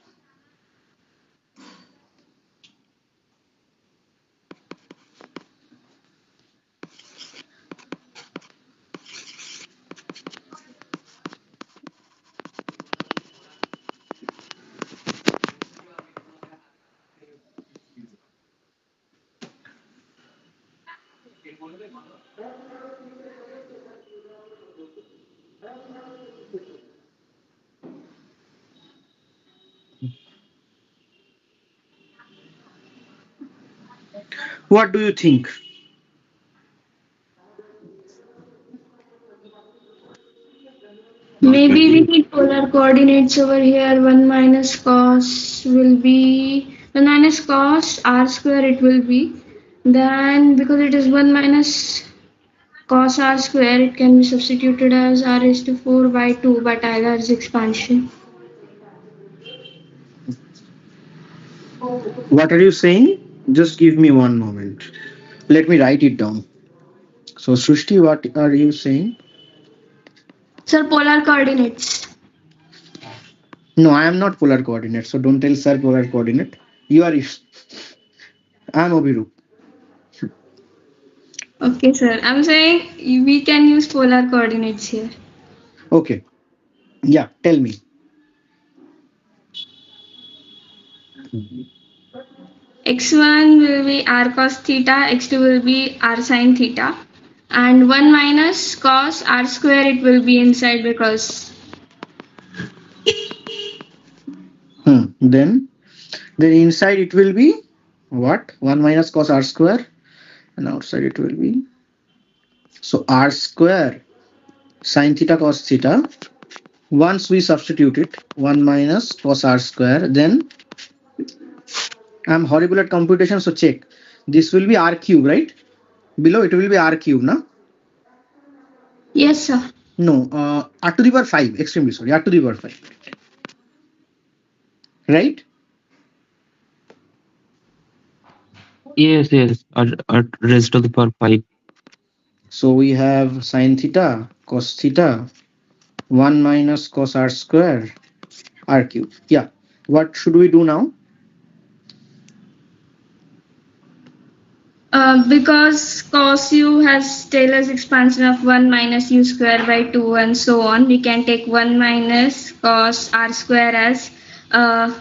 What do you think? Maybe we need polar coordinates over here. 1 minus cos will be 1 minus cos r square it will be. Then because it is 1 minus cos r square, it can be substituted as r raised to 4 by 2 by Taylor's expansion. What are you saying? Just give me one moment. Let me write it down. So, Srushti, what are you saying? Sir, polar coordinates. No, I am not polar coordinate. So don't tell sir polar coordinate. You are. I am Abhirup. Okay, sir. I'm saying we can use polar coordinates here. Okay. Yeah. Tell me. x1 will be r cos theta, x2 will be r sin theta. And 1 minus cos r square, it will be inside because Then inside it will be what? 1 minus cos r square, and outside it will be, so r square sine theta cos theta. Once we substitute it, 1 minus cos r square, then I'm horrible at computation, so check. This will be r cube, right? Below it will be r cube, na? yes, sir. No, r to the power 5, extremely sorry, r to the power 5. Right? Yes, yes. At raised to the power 5. So we have sine theta cos theta 1 minus cos r square r cube. Yeah. What should we do now? Because cos u has Taylor's expansion of 1 minus u square by 2 and so on, we can take 1 minus cos r square as r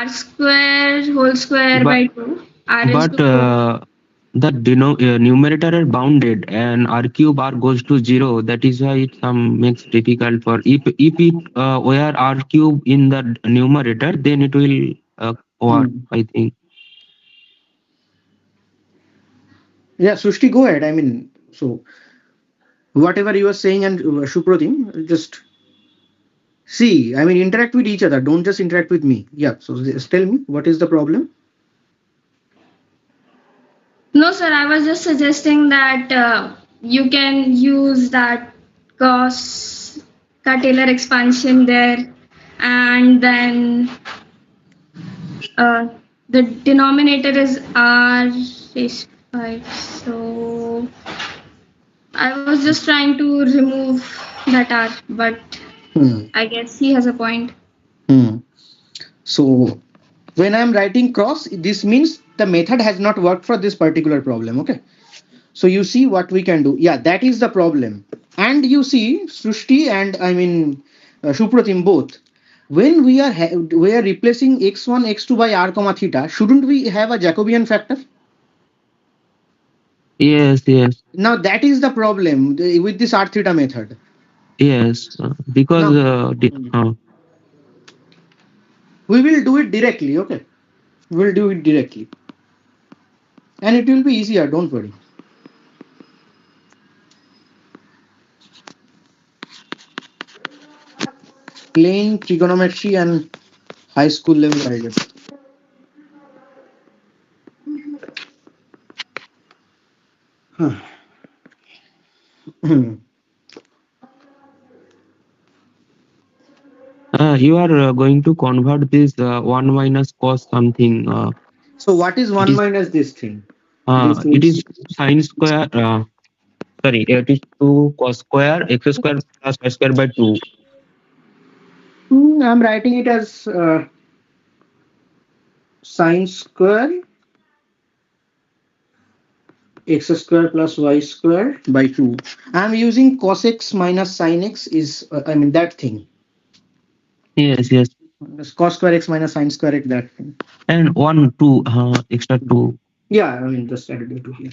square whole square by 2. R is But to the numerator are bounded and r cube r goes to 0. That is why it makes difficult for if it were r cube in the numerator, then it will work, I think. Yeah, Srushti, go ahead. I mean, so whatever you are saying, and Shupratim, just see, I mean, interact with each other. Don't just interact with me. Yeah, so just tell me, what is the problem? No, sir, I was just suggesting that you can use that cos ka Taylor expansion there, and then the denominator is r raised 5. So I was just trying to remove that r, but I guess he has a point. So when I'm writing cross, this means the method has not worked for this particular problem. Okay. So you see what we can do. Yeah, that is the problem. And you see, Srushti and I mean Shupratim both. When we are replacing x1, x2 by r comma theta, shouldn't we have a Jacobian factor? Yes, yes. Now that is the problem with this r theta method. Yes, because we will do it directly. Okay, we'll do it directly, and it will be easier. Don't worry. Plain trigonometry and high school level algebra. you are going to convert this 1 minus cos something. So what is 1 minus this thing? It is sine square. Sorry, it is 2 cos square x square plus y square by 2. I'm writing it as sine square x square plus y square by 2. I'm using cos x minus sine x is, I mean, that thing. Yes, yes. Cos square x minus sine square x, that thing. And 1, 2, extra 2. Yeah, I mean, just added it to here.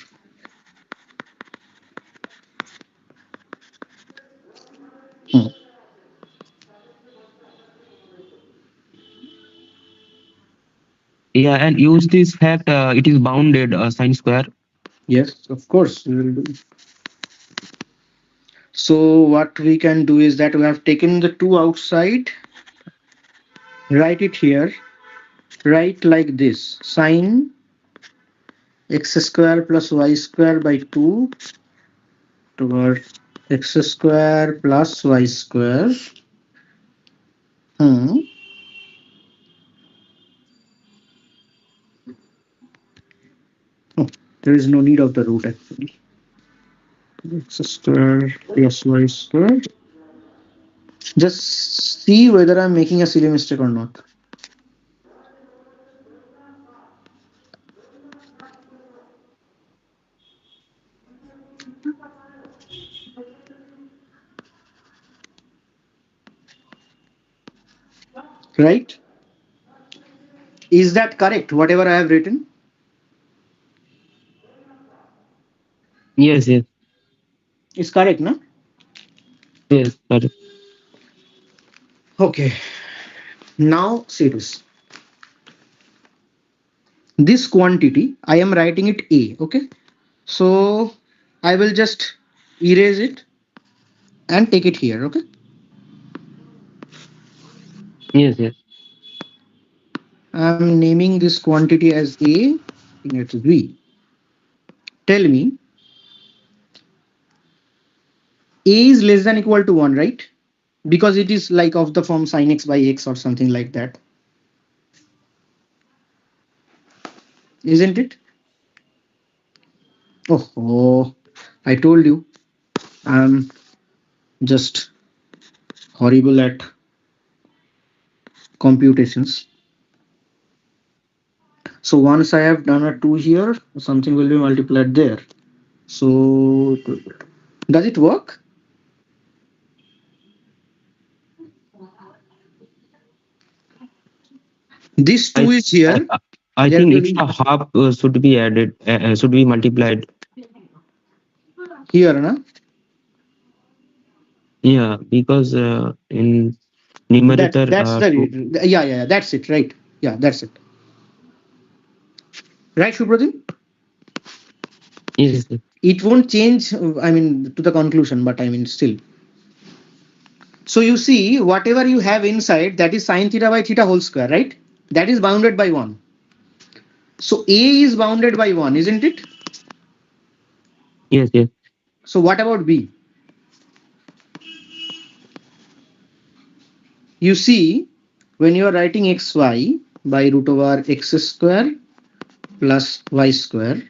Yeah, and use this fact, it is bounded sine square. Yes, of course, we will do. So what we can do is that we have taken the 2 outside, write it here, write like this, sine x square plus y square by 2 toward x square plus y square. Oh, there is no need of the root actually. X square plus y square. Just see whether I'm making a silly mistake or not. Right? Is that correct, whatever I have written? Yes, yes, It's correct, no? yes, correct. Okay. Now see this. This quantity, I am writing it A, okay? So I will just erase it and take it here, okay? Yes, yes. I'm naming this quantity as A, it's B. Tell me, A is less than equal to 1, right? Because it is like of the form sin x by x or something like that. Isn't it? Oh, I told you, I'm just horrible at computations. So once I have done a 2 here, something will be multiplied there. So does it work? This 2 is here. I There think will be extra half should be added, should be multiplied. here, na? Yeah, because in numerator, That's the yeah, that's it, right? Yeah, that's it. Right, Shubhradin? yes, It won't change, I mean, to the conclusion, but I mean, still. So you see, whatever you have inside, that is sine theta by theta whole square, right? That is bounded by 1. So A is bounded by 1, isn't it? yes, yes, So what about B? You see, when you are writing xy by root over x square plus y square,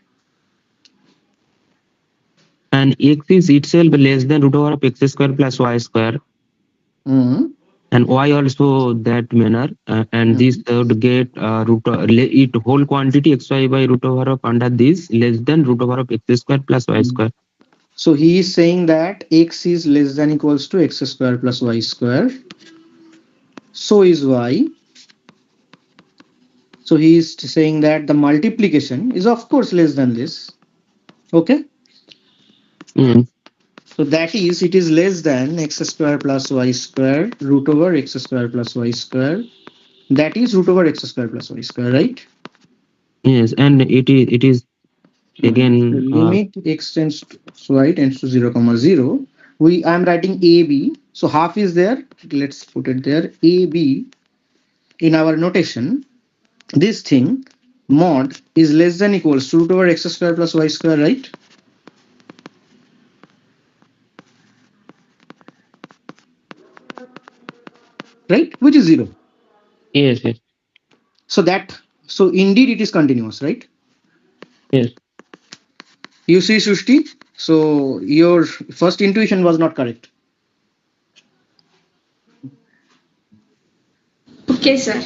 and x is itself less than root over of x square plus y square, and y also that manner, and this would get it whole quantity xy by root over of under this less than root over of x square plus y square. So he is saying that x is less than equals to x square plus y square. So is y. So he is saying that the multiplication is of course less than this. Okay. Mm. So that is, it is less than x square plus y square root over x square plus y square. That is root over x square plus y square, right? Yes, and it is again limit x tends to y tends to 0 comma 0. I am writing AB. So half is there. Let's put it there. AB in our notation. This thing mod is less than equals to root over x square plus y square, right? Right, which is 0. yes, yes, So indeed it is continuous, right? yes. You see, Shushti, so your first intuition was not correct. Okay, sir.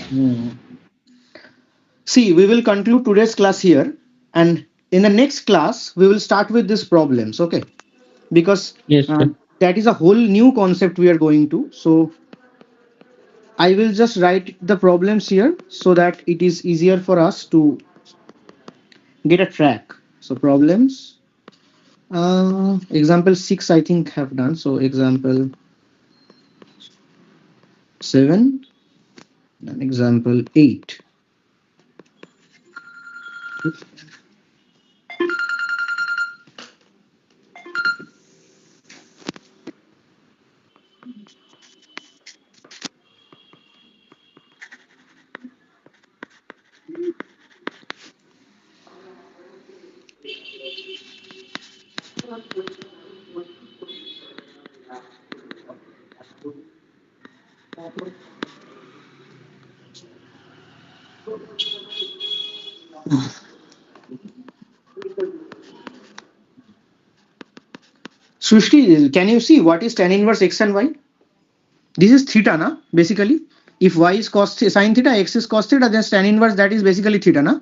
See, we will conclude today's class here, and in the next class we will start with these problems, okay? Because Yes, sir. that is a whole new concept we are going to. So I will just write the problems here so that it is easier for us to get a track. So problems, example 6 I think have done. So example 7 and example 8. Srushti, can you see what is tan inverse x and y? This is theta, na? Basically, if y is cos sine theta, x is cos theta, then tan inverse that is basically theta, na?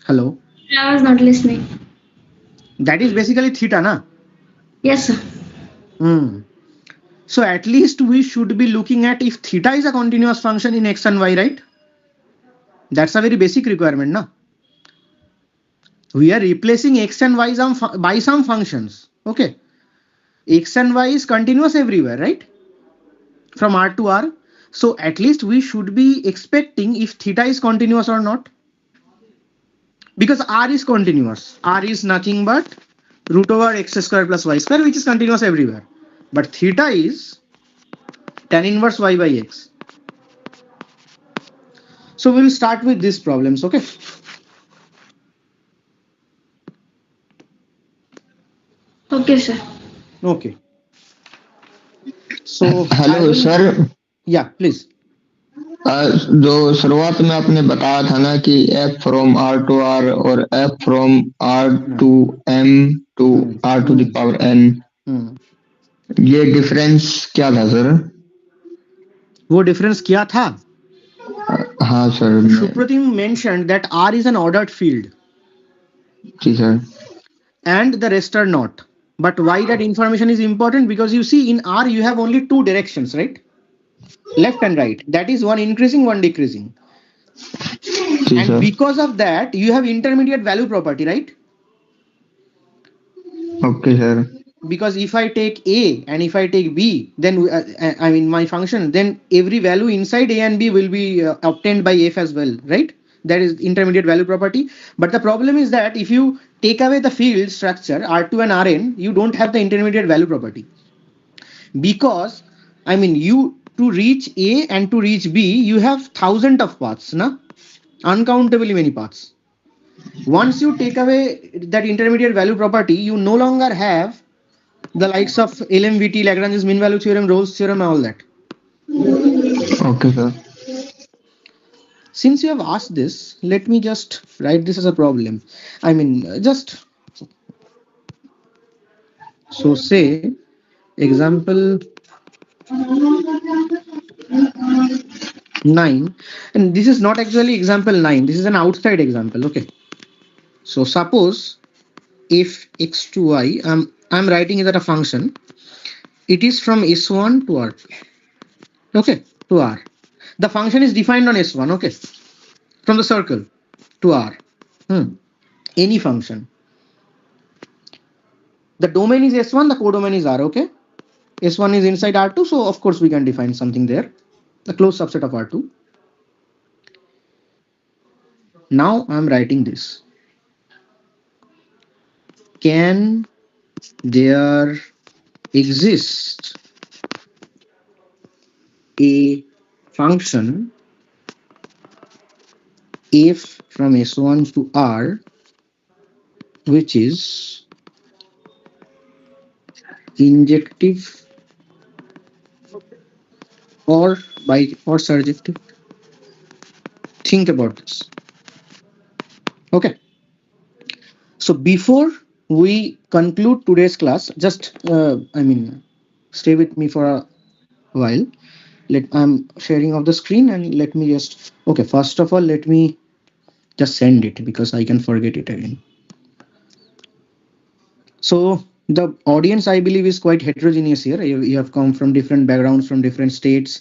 Hello. I was not listening. That is basically theta, na? Yes, sir. So at least we should be looking at if theta is a continuous function in x and y, right? That's a very basic requirement, na? We are replacing x and y by some functions. Okay, x and y is continuous everywhere, right? From R to R. So at least we should be expecting if theta is continuous or not. Because R is continuous. R is nothing but root over x square plus y square, which is continuous everywhere. But theta is tan inverse y by x. So we'll start with these problems, okay? Okay, sir. Okay. So hello sir, yeah, please. जो शुरुआत में आपने बताया था ना कि f from r to r और f from r to m to r to the power n, ये डिफरेंस क्या था सर? वो डिफरेंस क्या था? हाँ sir, Supratim mentioned that R is an ordered field जी sir, and the rest are not. But why that information is important? Because you see in R you have only two directions, right? Left and right. That is one increasing, one decreasing. जी And sir, because of that you have intermediate value property, right? Okay sir, Because if I take A and if I take B, then I mean my function, then every value inside A and B will be obtained by F as well, right? That is intermediate value property. But the problem is that if you take away the field structure R2 and Rn, you don't have the intermediate value property. Because I mean you to reach A and to reach B, you have thousands of paths, na? Uncountably many paths. Once you take away that intermediate value property, you no longer have the likes of LMVT, Lagrange's mean value theorem, Rolle's theorem, all that. Okay sir, Since you have asked this, let me just write this as a problem. I mean, just so say example 9, and this is not actually example 9, this is an outside example. Okay, so suppose if x to y, I'm writing it as a function, it is from S1 to R, okay, to R. The function is defined on S1, okay, from the circle to R. Any function. The domain is S1, the codomain is R, okay? S1 is inside R2, so of course we can define something there, the closed subset of R2. Now I'm writing this. Can there exist a function f from S1 to R which is injective or surjective? Think about this. Okay. So before we conclude today's class, just stay with me for a while. I'm sharing of the screen and let me just, okay, first of all, let me just send it because I can forget it again. So the audience, I believe, is quite heterogeneous here. You have come from different backgrounds, from different states.